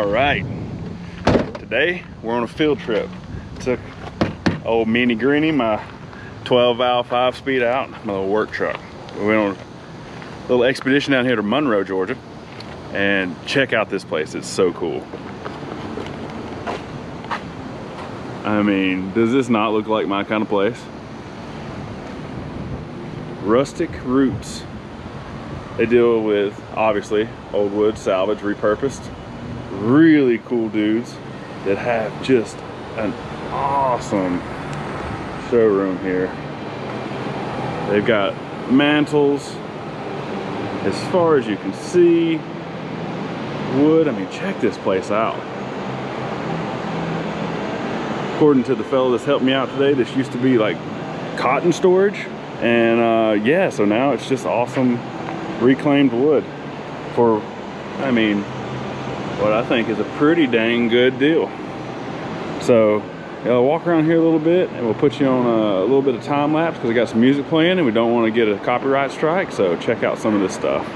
All right, today we're on a field trip. Took old Meanie Greenie, my 12 valve 5-speed out, my little work truck. We went on a little expedition down here to Monroe, Georgia, and check out this place. It's so cool. I mean, does this not look like my kind of place? Rustic Roots. They deal with, obviously, old wood, salvage, repurposed. Really cool dudes that have just an awesome showroom here. They've got mantles as far as you can see. Wood, I mean, check this place out. According to the fellow that's helped me out today, this used to be like cotton storage. And yeah, so now it's just awesome reclaimed wood for, I mean, what I think is a pretty dang good deal. So I'll walk around here a little bit and we'll put you on a little bit of time lapse because I got some music playing and we don't want to get a copyright strike. So check out some of this stuff.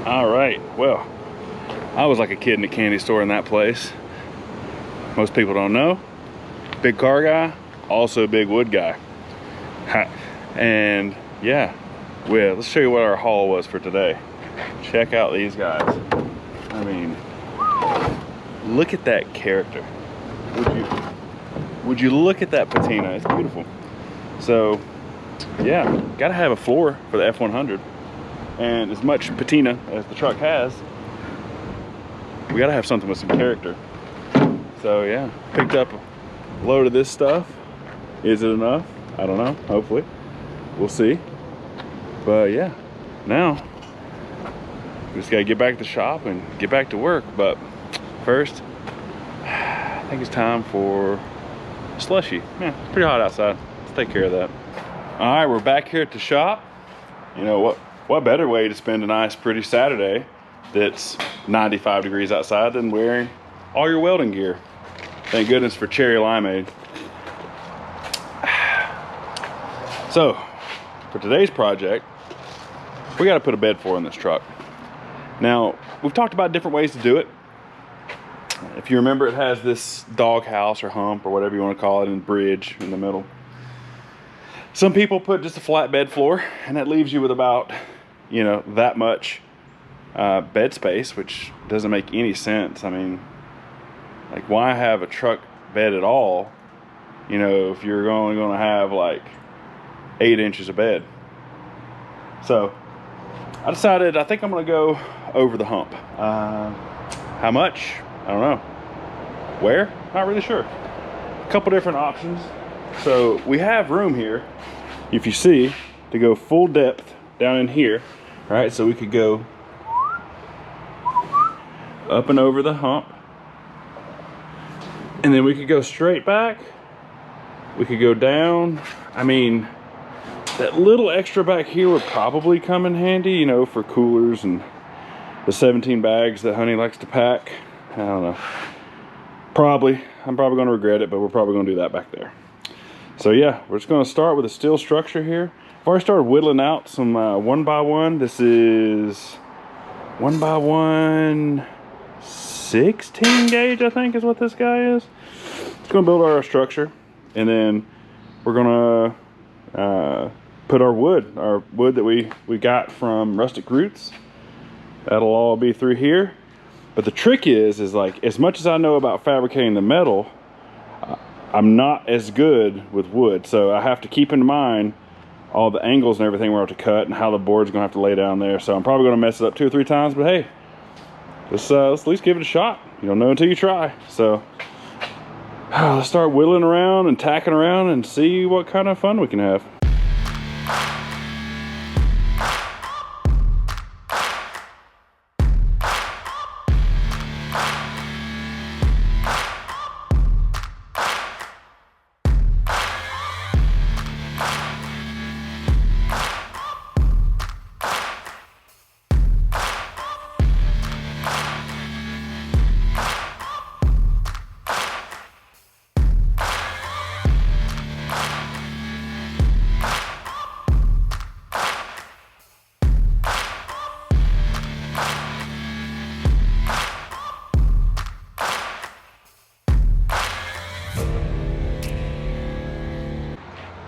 All right, well, I was like a kid in a candy store in that place. Most people don't know. Big car guy, also a big wood guy. And yeah, well, let's show you what our haul was for today. Check out these guys. I mean, look at that character. Would you look at that patina? It's beautiful. So yeah, gotta have a floor for the F100. And as much patina as the truck has, we gotta have something with some character. So yeah, picked up a load of this stuff. Is it enough? I don't know, hopefully. We'll see. But yeah, now we just gotta get back to the shop and get back to work. But first, I think it's time for a slushie. Yeah, it's pretty hot outside. Let's take care of that. All right, we're back here at the shop. You know what better way to spend a nice, pretty Saturday that's 95 degrees outside than wearing all your welding gear. Thank goodness for cherry limeade. So, for today's project, we got to put a bed floor in this truck. Now, we've talked about different ways to do it. If you remember, it has this dog house or hump or whatever you want to call it, and bridge in the middle. Some people put just a flat bed floor, and that leaves you with about, you know, that much bed space, which doesn't make any sense. I mean, like, why have a truck bed at all, you know, if you're only going to have like 8 inches of bed? So I decided I think I'm going to go over the hump. How much? I don't know. Where? Not really sure. A couple different options. So we have room here, if you see, to go full depth down in here. All right, so we could go up and over the hump, and then we could go straight back. We could go down. I mean, that little extra back here would probably come in handy, you know, for coolers and the 17 bags that Honey likes to pack. I don't know. I'm probably going to regret it, but we're probably going to do that back there. So yeah, we're just going to start with a steel structure here. I've already started whittling out some 1x1. This is 1x1 16 gauge, I think is what this guy is. It's gonna build our structure, and then we're gonna put our wood that we got from Rustic Roots. That'll all be through here. But the trick is like, as much as I know about fabricating the metal, I'm not as good with wood, so I have to keep in mind all the angles and everything we're going to cut and how the board's going to have to lay down there. So I'm probably going to mess it up 2 or 3 times, but hey, let's at least give it a shot. You don't know until you try. So let's start whittling around and tacking around and see what kind of fun we can have.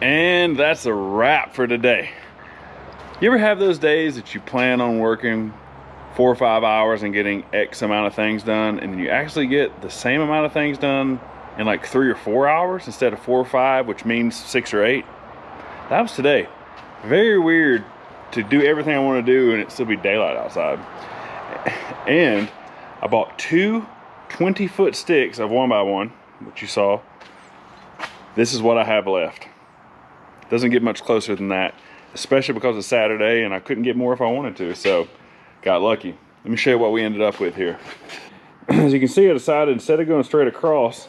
And that's a wrap for today. You ever have those days that you plan on working 4 or 5 hours and getting X amount of things done, and then you actually get the same amount of things done in like 3 or 4 hours instead of 4 or 5, which means 6 or 8? That was today. Very weird to do everything I want to do and it still be daylight outside. And I bought 2 20-foot sticks of 1x1, which you saw. This is what I have left. Doesn't get much closer than that, especially because it's Saturday and I couldn't get more if I wanted to, so got lucky. Let me show you what we ended up with here. As you can see, I decided instead of going straight across,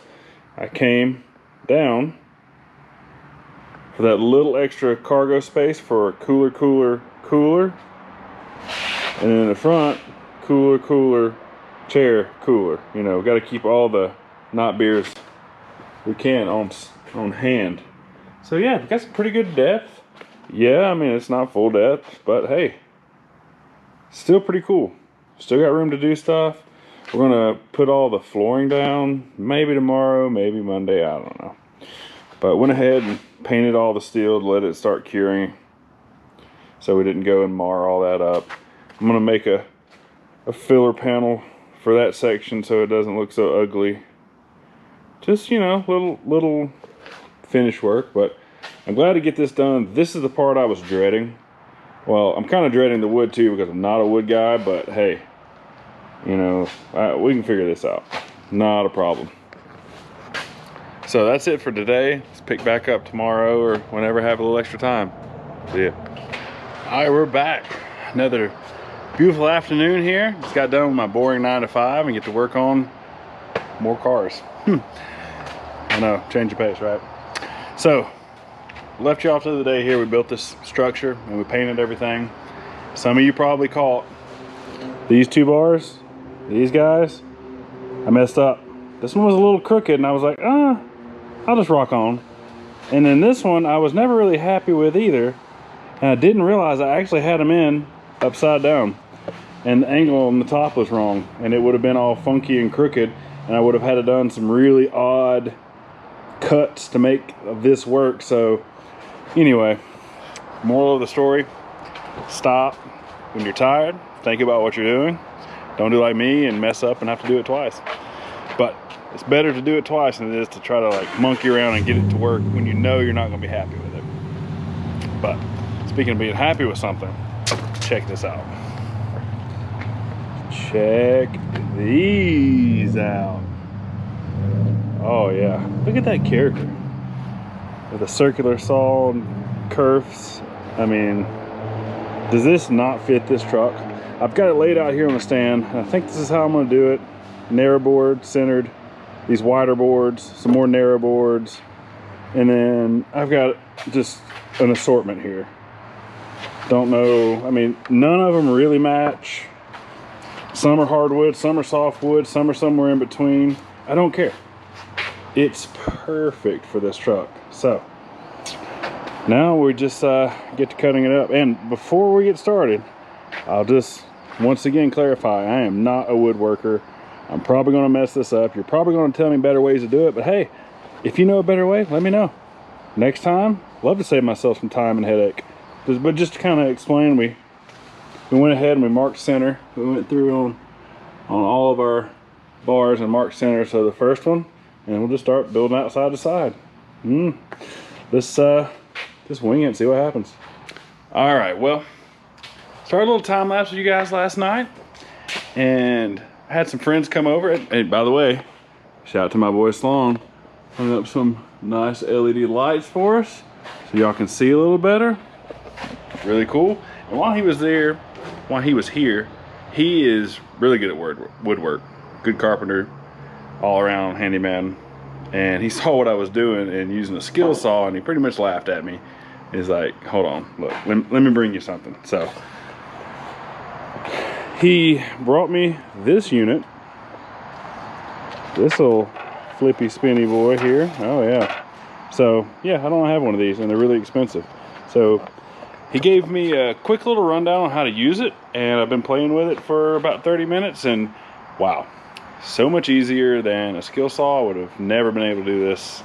I came down for that little extra cargo space for a cooler. And in the front, cooler, chair, cooler. You know, got to keep all the not beers we can on hand. So yeah, got some pretty good depth. Yeah, I mean, it's not full depth, but hey, still pretty cool. Still got room to do stuff. We're gonna put all the flooring down, maybe tomorrow, maybe Monday, I don't know. But went ahead and painted all the steel to let it start curing, so we didn't go and mar all that up. I'm gonna make a filler panel for that section so it doesn't look so ugly. Just, you know, little finish work, but I'm glad to get this done. This is the part I was dreading. Well, I'm kind of dreading the wood too because I'm not a wood guy, but hey, you know, we can figure this out. Not a problem. So that's it for today. Let's pick back up tomorrow or whenever I have a little extra time. See ya. All right, we're back. Another beautiful afternoon here. Just got done with my boring 9 to 5 and get to work on more cars. I know, change of pace, right? So, left you off to the day here. We built this structure and we painted everything. Some of you probably caught these 2 bars, these guys. I messed up. This one was a little crooked and I was like, I'll just rock on. And then this one I was never really happy with either. And I didn't realize I actually had them in upside down. And the angle on the top was wrong. And it would have been all funky and crooked. And I would have had to done some really odd cuts to make this work. So anyway, moral of the story, stop when you're tired, think about what you're doing. Don't do like me and mess up and have to do it twice. But it's better to do it twice than it is to try to like monkey around and get it to work when you know you're not going to be happy with it. But speaking of being happy with something, check this out. Check these out. Oh yeah, look at that character with a circular saw and curves. I mean, does this not fit this truck? I've got it laid out here on the stand. I think this is how I'm going to do it. Narrow board, centered, these wider boards, some more narrow boards, and then I've got just an assortment here. Don't know, I mean, none of them really match. Some are hardwood, some are softwood, some are somewhere in between. I don't care. It's perfect for this truck. So Now we just get to cutting it up. And before we get started, I'll just once again clarify, I am not a woodworker. I'm probably going to mess this up. You're probably going to tell me better ways to do it, but hey, if you know a better way, let me know. Next time, love to save myself some time and headache. But just to kind of explain, we went ahead and we marked center. We went through on all of our bars and marked center. So the first one, and we'll just start building out side to side. Just wing it and see what happens. All right, well, started a little time lapse with you guys last night, and I had some friends come over. And by the way, shout out to my boy Sloan, hung up some nice LED lights for us so y'all can see a little better. Really cool. And while he was here, he is really good at woodwork. Good carpenter, all around handyman. And he saw what I was doing and using a skill saw, and he pretty much laughed at me. He's like, hold on, look, let me bring you something. So he brought me this unit, this little flippy spinny boy here. Oh yeah. So yeah, I don't have one of these, and they're really expensive. So he gave me a quick little rundown on how to use it, and I've been playing with it for about 30 minutes, and wow, so much easier than a skill saw. I would have never been able to do this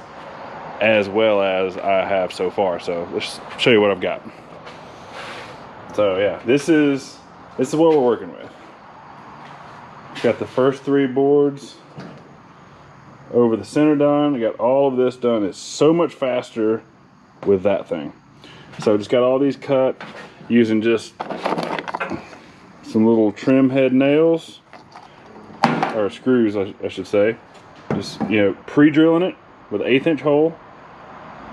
as well as I have so far. So let's show you what I've got. So yeah, this is what we're working with. Got the first 3 boards over the center done. I got all of this done. It's so much faster with that thing. So just got all these cut using just some little trim head nails, or screws I should say. Just, you know, pre-drilling it with an 1/8 inch hole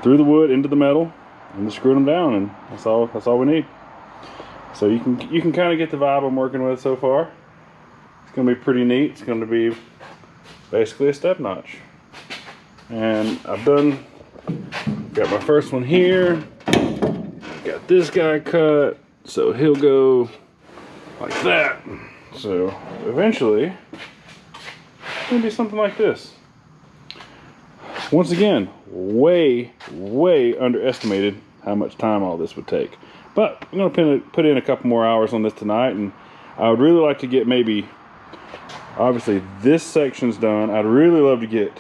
through the wood into the metal, and just screwing them down, and that's all we need. So you can kind of get the vibe I'm working with so far. It's going to be pretty neat. It's going to be basically a step notch. And got my first one here. Got this guy cut, so he'll go like that. So eventually, it's going to be something like this. Once again, way underestimated how much time all this would take. But I'm going to put in a couple more hours on this tonight, and I would really like to get obviously this section's done. I'd really love to get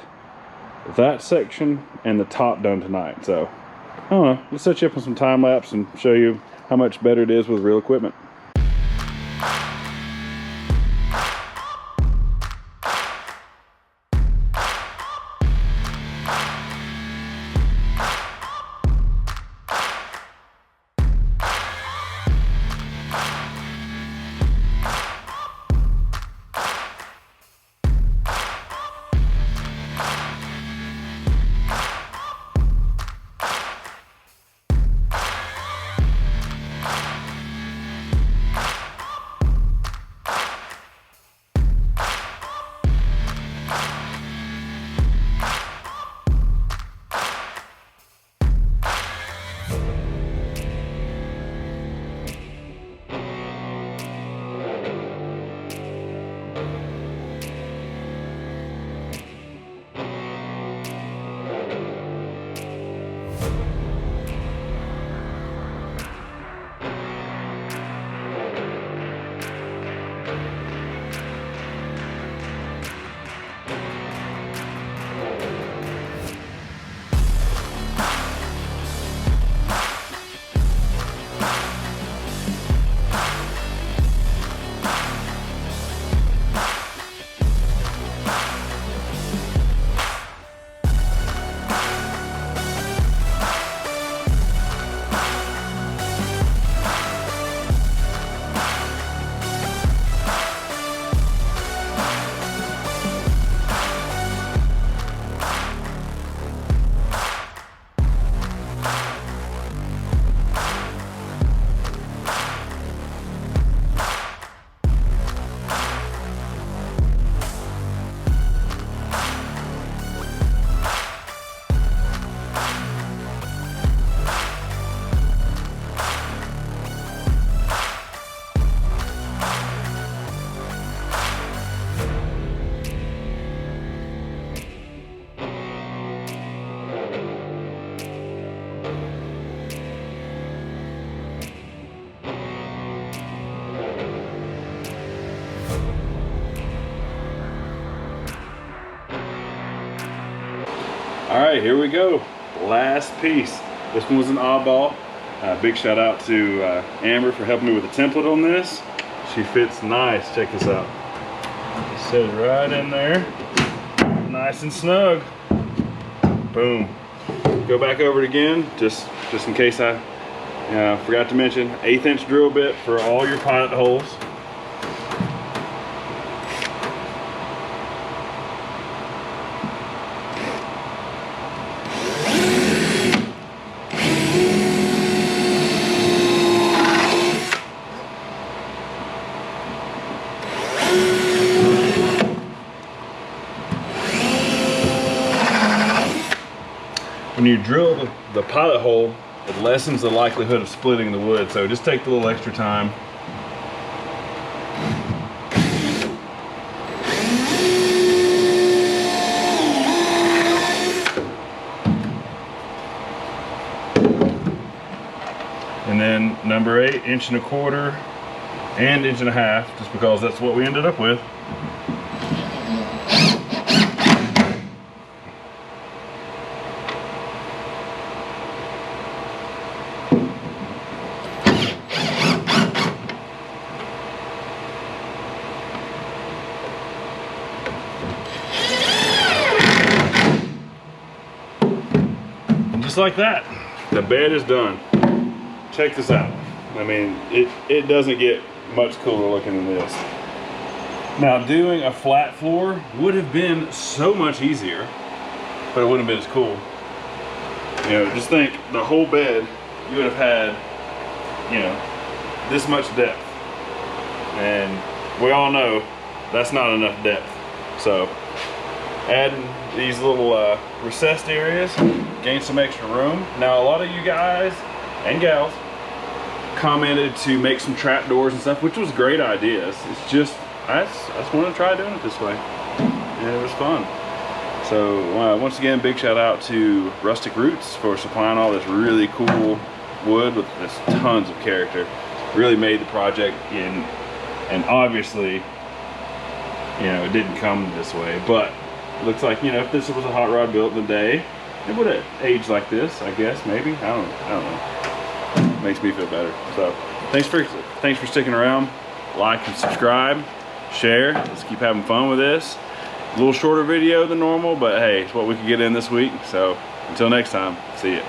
that section and the top done tonight. So, I don't know, let's set you up on some time lapse and show you how much better it is with real equipment. All right, here we go. Last piece. This one was an oddball. Big shout out to Amber for helping me with the template on this. She fits nice. Check this out. It sits right in there, nice and snug. Boom. Go back over it again, just in case I forgot to mention. 1/8 inch drill bit for all your pilot holes. When you drill the pilot hole, it lessens the likelihood of splitting the wood, so just take a little extra time. And then number 8, 1.25 inches and 1.5 inches, just because that's what we ended up with. Just like that, the bed is done. Check this out. I mean, it doesn't get much cooler looking than this. Now, doing a flat floor would have been so much easier, but it wouldn't have been as cool. You know, just think, the whole bed, you would have had, you know, this much depth. And we all know that's not enough depth. So, adding these little recessed areas, gain some extra room. Now, a lot of you guys and gals commented to make some trap doors and stuff, which was great ideas. It's just, I just wanted to try doing it this way, and it was fun. So once again, big shout out to Rustic Roots for supplying all this really cool wood with this tons of character. Really made the project in, and obviously, you know, it didn't come this way, but it looks like, you know, if this was a hot rod built in a day, it would have aged like this, I guess, maybe. I don't know. Makes me feel better. So thanks for sticking around. Like and subscribe, share. Let's keep having fun with this. A little shorter video than normal, but hey, it's what we could get in this week. So until next time, see ya.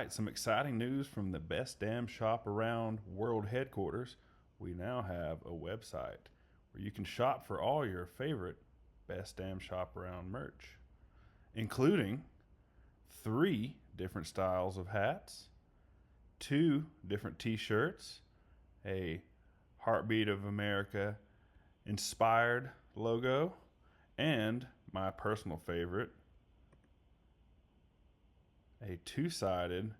Some exciting news from the best damn shop around world headquarters. We now have a website where you can shop for all your favorite best damn shop around merch, including 3 different styles of hats, 2 different t-shirts, a Heartbeat of America inspired logo, and my personal favorite, a 2-sided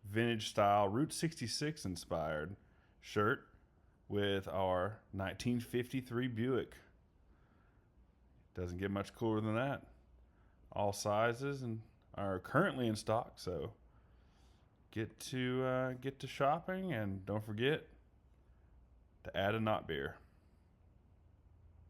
vintage style Route 66 inspired shirt with our 1953 Buick. Doesn't get much cooler than that. All sizes and are currently in stock, so get to shopping, and don't forget to add a not beer.